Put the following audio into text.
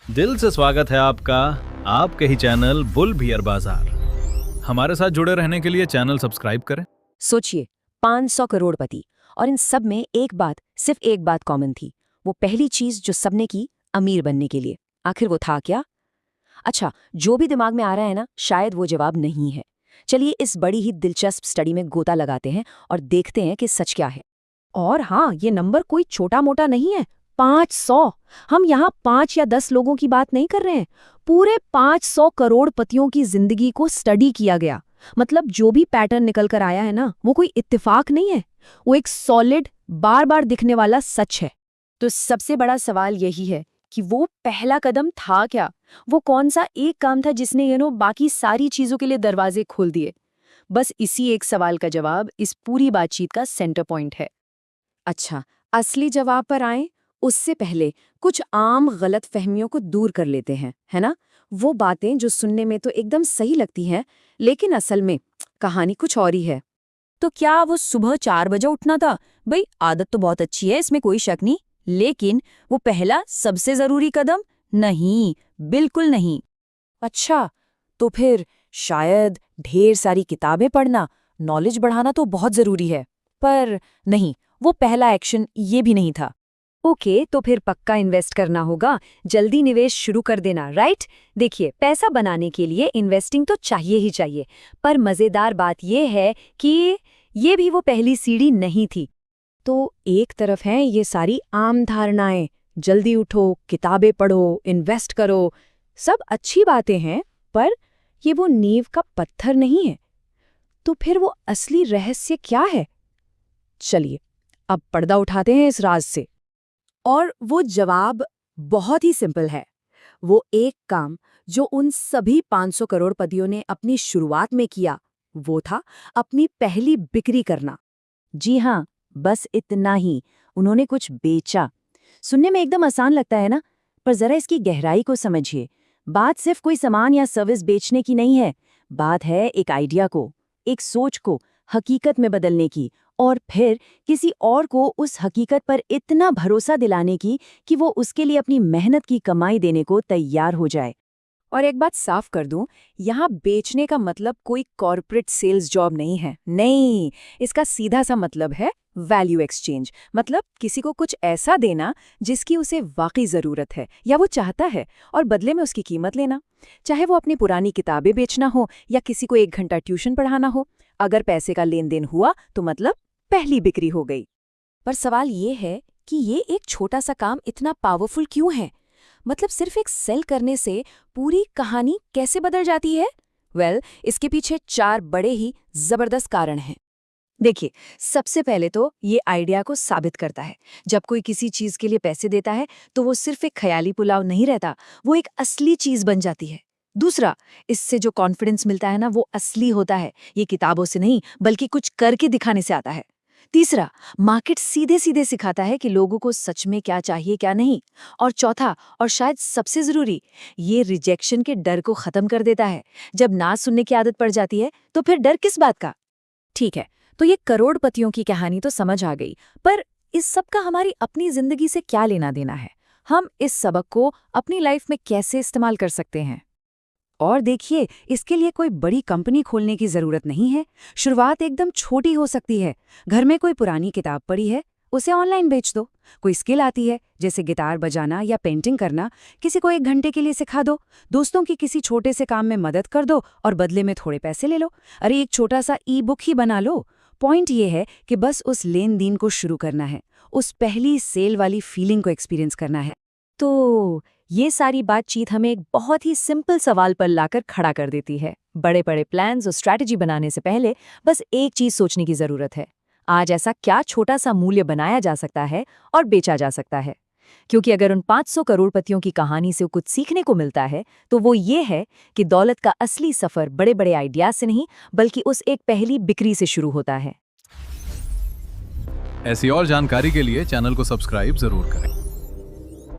दिल से स्वागत है आपका आपके ही चैनल बुल बियर बाजार। हमारे साथ जुड़े रहने के लिए चैनल सब्सक्राइब करें। सोचिए 500 करोड़पति और इन सब में सिर्फ एक बात कॉमन थी। वो पहली चीज जो सबने की, अमीर बनने के लिए। आखिर वो था क्या? अच्छा, जो भी दिमाग में आ रहा है ना, शायद वो जवाब नहीं है। चलिए इस बड़ी ही दिलचस्प स्टडी में गोता लगाते हैं और देखते हैं कि सच क्या है। और हाँ, ये नंबर कोई छोटा मोटा नहीं है। 500। हम यहाँ 5 या 10 लोगों की बात नहीं कर रहे हैं। पूरे 500 करोड़पतियों की जिंदगी को स्टडी किया गया। मतलब जो भी पैटर्न निकल कर आया है ना, वो कोई इत्तेफाक नहीं है। वो एक सॉलिड, बार बार दिखने वाला सच है। तो सबसे बड़ा सवाल यही है कि वो पहला कदम था क्या? वो कौन सा एक काम था जिसने बाकी सारी चीजों के लिए दरवाजे खोल दिए? बस इसी एक सवाल का जवाब इस पूरी बातचीत का सेंटर पॉइंट है। अच्छा, असली जवाब पर आएं उससे पहले कुछ आम गलत फहमियों को दूर कर लेते हैं, है ना? वो बातें जो सुनने में तो एकदम सही लगती हैं, लेकिन असल में कहानी कुछ और ही है। तो क्या वो सुबह 4 बजे उठना था? भाई आदत तो बहुत अच्छी है, इसमें कोई शक नहीं। लेकिन वो पहला सबसे जरूरी कदम नहीं, बिल्कुल नहीं। अच्छा, तो फिर शायद ढेर सारी किताबें पढ़ना, नॉलेज बढ़ाना तो बहुत जरूरी है। पर नहीं, वो पहला एक्शन ये भी नहीं था। ओके, तो फिर पक्का इन्वेस्ट करना होगा, जल्दी निवेश शुरू कर देना, राइट? देखिए, पैसा बनाने के लिए इन्वेस्टिंग तो चाहिए ही चाहिए, पर मजेदार बात यह है कि ये भी वो पहली सीढ़ी नहीं थी। तो एक तरफ हैं ये सारी आम धारणाएं, जल्दी उठो, किताबें पढ़ो, इन्वेस्ट करो, सब अच्छी बातें हैं, पर ये वो नींव का पत्थर नहीं है। तो फिर वो असली रहस्य क्या है? चलिए, अब पर्दा उठाते हैं इस राज से। और वो जवाब बहुत ही सिंपल है। वो एक काम जो उन सभी 500 करोड़पतियों ने अपनी शुरुआत में किया, वो था अपनी पहली बिक्री करना। जी हाँ, बस इतना ही। उन्होंने कुछ बेचा। सुनने में एकदम आसान लगता है ना, पर जरा इसकी गहराई को समझिए। बात सिर्फ कोई सामान या सर्विस बेचने की नहीं है। बात है एक आइडिया को, एक सोच को हकीकत में बदलने की, और फिर किसी और को उस हकीकत पर इतना भरोसा दिलाने की कि वो उसके लिए अपनी मेहनत की कमाई देने को तैयार हो जाए। और एक बात साफ कर दूं, यहाँ बेचने का मतलब कोई कॉर्पोरेट सेल्स जॉब नहीं है। नहीं, इसका सीधा सा मतलब है वैल्यू एक्सचेंज। मतलब किसी को कुछ ऐसा देना जिसकी उसे वाकई जरूरत है या वो चाहता है, और बदले में उसकी कीमत लेना। चाहे वो अपनी पुरानी किताबें बेचना हो या किसी को 1 घंटा ट्यूशन पढ़ाना हो। अगर पैसे का लेन देन हुआ तो मतलब पहली बिक्री हो गई। पर सवाल ये है कि ये एक छोटा सा काम इतना पावरफुल क्यों है? मतलब सिर्फ एक सेल करने से पूरी कहानी कैसे बदल जाती है? इसके पीछे 4 बड़े ही जबरदस्त कारण हैं। देखिए, सबसे पहले तो ये आइडिया को साबित करता है। जब कोई किसी चीज के लिए पैसे देता है तो वो सिर्फ एक ख्याली पुलाव नहीं रहता, वो एक असली चीज बन जाती है। दूसरा, इससे जो कॉन्फिडेंस मिलता है ना, वो असली होता है। ये किताबों से नहीं, बल्कि कुछ करके दिखाने से आता है। तीसरा, मार्केट सीधे सीधे सिखाता है कि लोगों को सच में क्या चाहिए क्या नहीं। और चौथा, और शायद सबसे जरूरी, ये रिजेक्शन के डर को खत्म कर देता है। जब ना सुनने की आदत पड़ जाती है तो फिर डर किस बात का? ठीक है, तो ये करोड़पतियों की कहानी तो समझ आ गई, पर इस सब का हमारी अपनी जिंदगी से क्या लेना देना है? हम इस सबक को अपनी लाइफ में कैसे इस्तेमाल कर सकते हैं? और देखिए, इसके लिए कोई बड़ी कंपनी खोलने की जरूरत नहीं है। शुरुआत एकदम छोटी हो सकती है। घर में कोई पुरानी किताब पड़ी है, उसे ऑनलाइन बेच दो। कोई स्किल आती है, जैसे गिटार बजाना या पेंटिंग करना, किसी को 1 घंटे के लिए सिखा दो। दोस्तों की किसी छोटे से काम में मदद कर दो और बदले में थोड़े पैसे ले लो। अरे एक छोटा सा ई-बुक ही बना लो। पॉइंट ये है कि बस उस लेन देन को शुरू करना है, उस पहली सेल वाली फीलिंग को एक्सपीरियंस करना है। तो ये सारी बातचीत हमें एक बहुत ही सिंपल सवाल पर लाकर खड़ा कर देती है। बड़े बड़े प्लान्स और स्ट्रैटेजी बनाने से पहले बस एक चीज सोचने की जरूरत है, आज ऐसा क्या छोटा सा मूल्य बनाया जा सकता है और बेचा जा सकता है? क्योंकि अगर उन 500 करोड़पतियों की कहानी से कुछ सीखने को मिलता है तो वो ये है कि दौलत का असली सफर बड़े बड़े आइडियाज से नहीं, बल्कि उस एक पहली बिक्री से शुरू होता है। ऐसी और जानकारी के लिए चैनल को सब्सक्राइब जरूर करें।